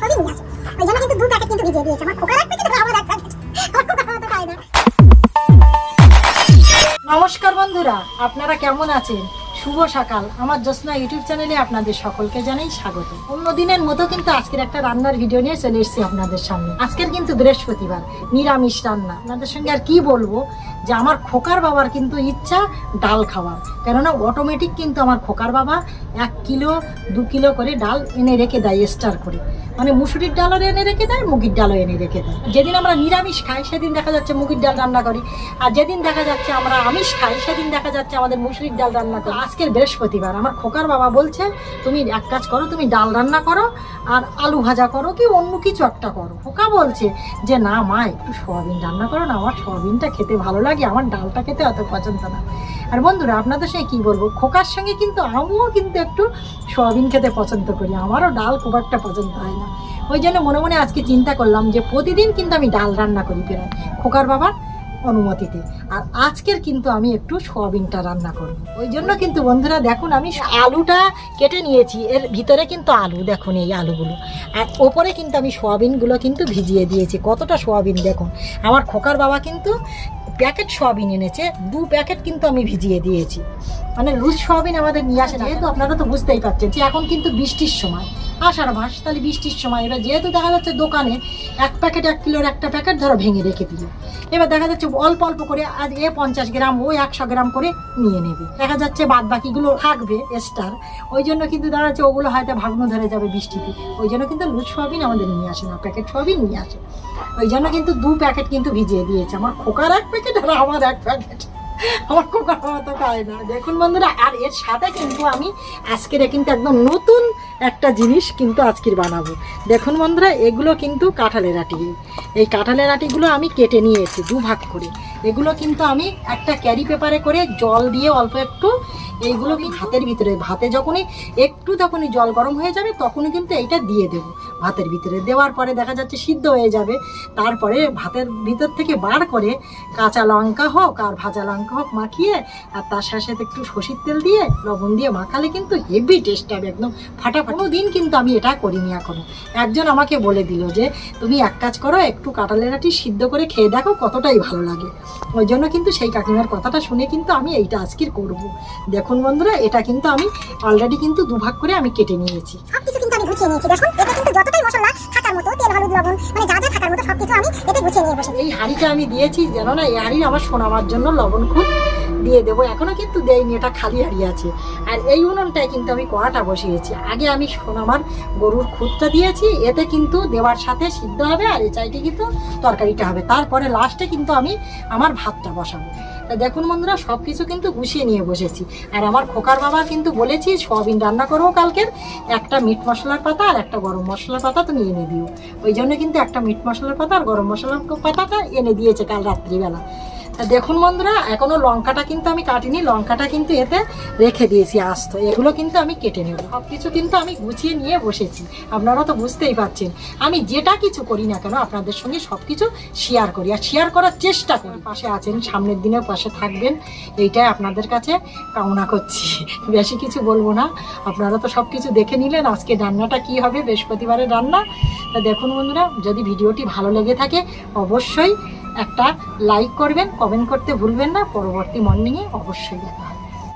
সবই নিয়ে আসে। ওই জন্য কিন্তু 2 প্যাকেট কিন্তু ভিজিয়ে দিয়েছে। আমার খোকার এক প্যাকেট আমার এক প্যাকেট। আমার খোকা তো খায় না। নমস্কার বন্ধুরা, আপনারা কেমন আছেন? শুভ সকাল। আমার জ্যোৎস্না ইউটিউব চ্যানেলে আপনাদের সকলকে জানাই স্বাগত। অন্যদিনের মতো কিন্তু আজকের একটা রান্নার ভিডিও নিয়ে চলে এসেছি আপনাদের সামনে। আজকের কিন্তু বৃহস্পতিবার, নিরামিষ রান্না। আপনাদের সঙ্গে আর কি বলবো, যে আমার খোকার বাবার কিন্তু ইচ্ছা ডাল খাওয়ার। কেননা অটোমেটিক কিন্তু আমার খোকার বাবা 1 কিলো 2 কিলো করে ডাল এনে রেখে দেয় স্টার করে। মানে মুসুরির ডালও এনে রেখে দেয়, মুগির ডালও এনে রেখে দেয়। যেদিন আমরা নিরামিষ খাই সেদিন দেখা যাচ্ছে মুগির ডাল রান্না করি, আর যেদিন দেখা যাচ্ছে আমরা আমিষ খাই সেদিন দেখা যাচ্ছে আমাদের মুসুরির ডাল রান্না করি। আজকের বৃহস্পতিবার আমার খোকার বাবা বলছে তুমি এক কাজ করো, তুমি ডাল রান্না করো আর আলু ভাজা করো কি অন্য কিছু একটা করো। খোকা বলছে যে না মা, একটু সোয়াবিন রান্না করো না, আমার সোয়াবিনটা খেতে ভালো লাগে, আমার ডালটা খেতে অত পছন্দ না। আর বন্ধুরা আপনাদের সঙ্গে কী বলবো, খোকার সঙ্গে কিন্তু আমিও কিন্তু একটু সোয়াবিন খেতে পছন্দ করি, আমারও ডাল খুব একটা পছন্দ হয় না। ওই জন্য মনে মনে আজকে চিন্তা করলাম যে প্রতিদিন কিন্তু আমি ডাল রান্না করি প্রায় খোকার বাবার অনুমতিতে, আর আজকের কিন্তু আমি একটু সোয়াবিনটা রান্না করব। ওই জন্য কিন্তু বন্ধুরা দেখুন আমি আলুটা কেটে নিয়েছি, এর ভিতরে কিন্তু আলু দেখুন, এই আলুগুলো, আর ওপরে কিন্তু আমি সোয়াবিনগুলো কিন্তু ভিজিয়ে দিয়েছি। কতটা সোয়াবিন দেখুন, আমার খোকার বাবা কিন্তু প্যাকেট সোয়াবিন এনেছে, 2 প্যাকেট কিন্তু আমি ভিজিয়ে দিয়েছি। মানে রুজ সোয়াবিন আমাদের নিয়ে আসে না, যেহেতু আপনারা তো বুঝতেই পারছেন যে এখন কিন্তু বৃষ্টির সময়, আষাঢ় মাস, তাহলে বৃষ্টির সময়। এবার যেহেতু দেখা যাচ্ছে দোকানে 1 প্যাকেট 1 কিলোর একটা প্যাকেট ধরো ভেঙে রেখে দিল, এবার দেখা যাচ্ছে অল্প অল্প করে আজ 50 গ্রাম ও 100 গ্রাম করে নিয়ে নেবে, দেখা যাচ্ছে বাদ বাকিগুলো থাকবে স্টার। ওই জন্য কিন্তু দেখা যাচ্ছে ওগুলো হয়তো ভাগ্নো ধরে যাবে বৃষ্টিতে। ওই জন্য কিন্তু লুজ সোয়াবিন আমাদের নিয়ে আসে না, প্যাকেট সোয়াবিন নিয়ে আসে। ওই জন্য কিন্তু 2 প্যাকেট কিন্তু ভিজিয়ে দিয়েছে, আমার খোকার 1 প্যাকেট আর আমার 1 প্যাকেট। আমার খোকার বাবা তো খায় না। দেখুন বন্ধুরা, আর এর সাথে কিন্তু আমি আজকের কিন্তু একদম নতুন একটা জিনিস কিন্তু আজকের বানাবো। দেখুন বন্ধুরা, এগুলো কিন্তু কাঁঠালের আটি। এই কাঁঠালের আটিগুলো আমি কেটে নিয়েছি 2 ভাগ করে। এগুলো কিন্তু আমি একটা ক্যারি পেপারে করে জল দিয়ে অল্প একটু এইগুলো আমি ভাতের ভিতরে, ভাতে যখনই তখনই জল গরম হয়ে যাবে তখনই কিন্তু এইটা দিয়ে দেবো ভাতের ভিতরে। দেওয়ার পরে দেখা যাচ্ছে সিদ্ধ হয়ে যাবে। তারপরে ভাতের ভিতর থেকে বার করে কাঁচা লঙ্কা হোক আর ভাজা লঙ্কা হোক মাখিয়ে, আর তার সাথে একটু সরষের তেল দিয়ে লবণ দিয়ে মাখালে কিন্তু হেভি টেস্ট হবে, একদম ফাটাফাটি। কোনো দিন কিন্তু আমি এটা করিনি এখনো। একজন আমাকে বলে দিল যে তুমি এক কাজ করো, একটু কাঁঠালের আটি সিদ্ধ করে খেয়ে দেখো কতটাই ভালো লাগে। ওই জন্য কিন্তু সেই কাকিমার কথাটা শুনে কিন্তু আমি এইটা আজকের করব। দেখুন বন্ধুরা, এটা কিন্তু আমি অলরেডি কিন্তু 2 ভাগ করে আমি কেটে নিয়েছি। সবকিছু কিন্তু আমি গুছিয়ে নিয়েছি। দেখুন এটা কিন্তু যতটাই মশলা থাকার মতো, তেল হলুদ লবণ মানে যা যা থাকার মতো সবকিছু আমি এতে গুছিয়ে নিয়ে বসেছি। এই হাঁড়িটা আমি দিয়েছি যেন না, এই হাঁড়ি আমার শোনাবার জন্য লবণ খুব দিয়ে দেবো, এখনো কিন্তু দেয়নি, এটা খালি হাঁড়ি আছে। আর এই উনুনটায় কিন্তু আমি কড়াটা বসিয়েছি। আগে আমি আমার গরুর খুদটা দিয়েছি, এতে কিন্তু দেওয়ার সাথে সিদ্ধ হবে, আর এই চাইতে কিন্তু তরকারিটা হবে। তারপরে লাস্টে কিন্তু আমি আমার ভাতটা বসাবো। তা দেখুন বন্ধুরা, সব কিছু কিন্তু গুছিয়ে নিয়ে বসেছি। আর আমার খোকার বাবা কিন্তু বলেছি সোয়াবিন রান্না করবো কালকের, একটা মিট মশলার পাতা আর একটা গরম মশলার পাতা তুমি এনে দিও। ওই জন্য কিন্তু একটা মিট মশলার পাতা আর গরম মশলার পাতাটা এনে দিয়েছে কাল রাত্রিবেলা। তা দেখুন বন্ধুরা, এখনও লঙ্কাটা কিন্তু আমি কাটিনি, লঙ্কাটা কিন্তু এতে রেখে দিয়েছি আস্ত। এগুলো কিন্তু আমি কেটে নেব। সব কিছু কিন্তু আমি গুছিয়ে নিয়ে বসেছি। আপনারা তো বুঝতেই পারছেন আমি যেটা কিছু করি না কেন আপনাদের সঙ্গে সব কিছু শেয়ার করি, আর শেয়ার করার চেষ্টা করি। পাশে আছেন, সামনের দিনেও পাশে থাকবেন, এইটাই আপনাদের কাছে কামনা করছি। বেশি কিছু বলবো না, আপনারা তো সব কিছু দেখে নিলেন আজকে রান্নাটা কি হবে, বৃহস্পতিবারের রান্না। তা দেখুন বন্ধুরা, যদি ভিডিওটি ভালো লেগে থাকে অবশ্যই একটা লাইক করবেন, কমেন্ট করতে ভুলবেন না। পরবর্তী মর্নিংয়ে অবশ্যই দেখা হবে।